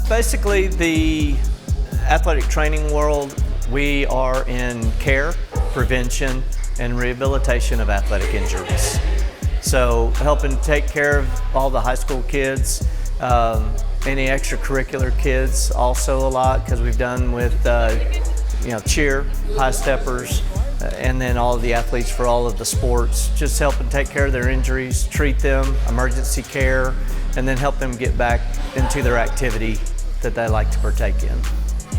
Basically, the athletic training world, we are in care, prevention, and rehabilitation of athletic injuries. So helping take care of all the high school kids, any extracurricular kids also a lot, because we've done with cheer, high steppers, and then all of the athletes for all of the sports, just helping take care of their injuries, treat them, emergency care, and then help them get back into their activity that they like to partake in.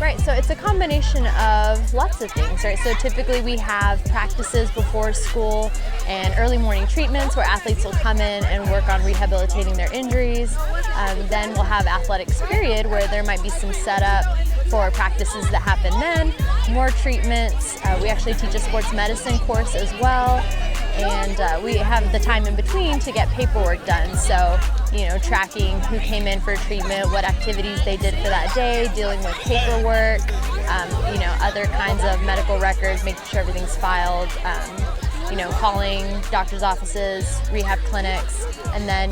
Right, so it's a combination of lots of things, right? So typically we have practices before school and early morning treatments where athletes will come in and work on rehabilitating their injuries. Then we'll have athletics period where there might be some setup for practices that happen then, more treatments. We actually teach a sports medicine course as well. And we have the time in between to get paperwork done. So, tracking who came in for treatment, what activities they did for that day, dealing with paperwork, other kinds of medical records, making sure everything's filed, calling doctor's offices, rehab clinics, and then,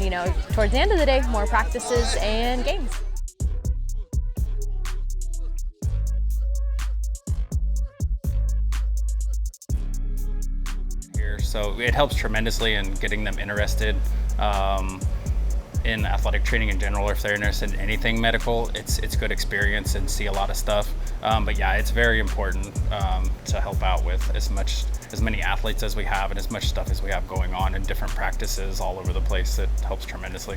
towards the end of the day, more practices and games. So it helps tremendously in getting them interested in athletic training in general, or if they're interested in anything medical. It's good experience and see a lot of stuff. But yeah, it's very important to help out with as many athletes as we have and as much stuff as we have going on in different practices all over the place. It helps tremendously.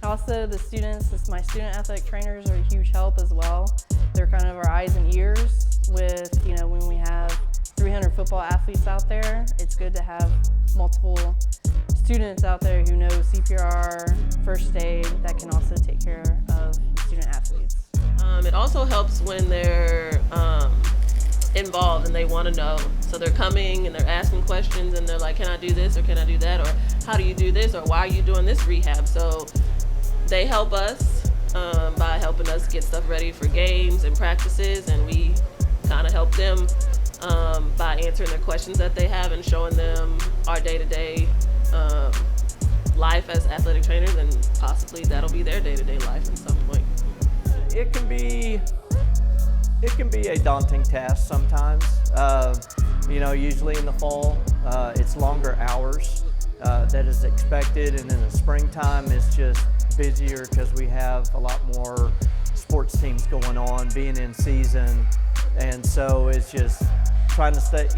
Also, the students, my student athletic trainers are a huge help as well. They're kind of our eyes and ears with, when we have 300 football athletes out there, it's good to have multiple students out there who know CPR, first aid, that can also take care of student athletes. It also helps when they're involved and they want to know. So they're coming and they're asking questions and they're like, can I do this or can I do that? Or how do you do this? Or why are you doing this rehab? So they help us by helping us get stuff ready for games and practices, and we kind of help them by answering their questions that they have and showing them our day-to-day life as athletic trainers, and possibly that'll be their day-to-day life at some point. It can be a daunting task sometimes. Usually in the fall, it's longer hours that is expected, and in the springtime it's just busier because we have a lot more sports teams going on, being in season, and so it's just trying to stay,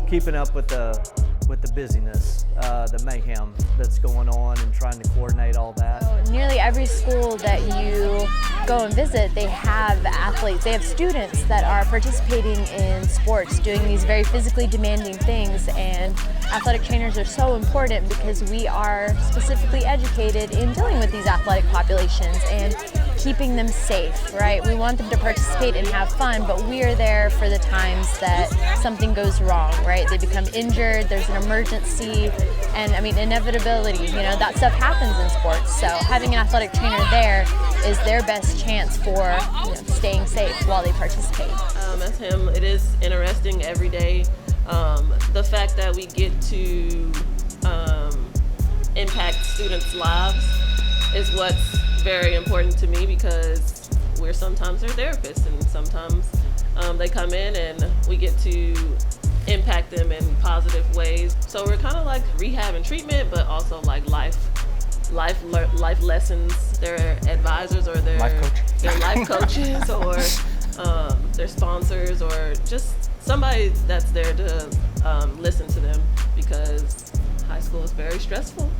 keeping up with the busyness, the mayhem that's going on, and trying to coordinate all that. Nearly every school that you go and visit, they have athletes, they have students that are participating in sports, doing these very physically demanding things, and athletic trainers are so important because we are specifically educated in dealing with these athletic populations and keeping them safe, right? We want them to participate and have fun, but we are there for the times that something goes wrong, right? They become injured, there's an emergency, and inevitability, that stuff happens in sports. So having an athletic trainer there is their best chance for staying safe while they participate. As him, it is interesting every day. The fact that we get to impact students' lives is what's very important to me, because we're sometimes their therapists, and sometimes they come in and we get to impact them in positive ways. So we're kind of like rehab and treatment, but also like life lessons. They're advisors, or they're life coaches, or they're sponsors, or just somebody that's there to listen to them, because high school is very stressful.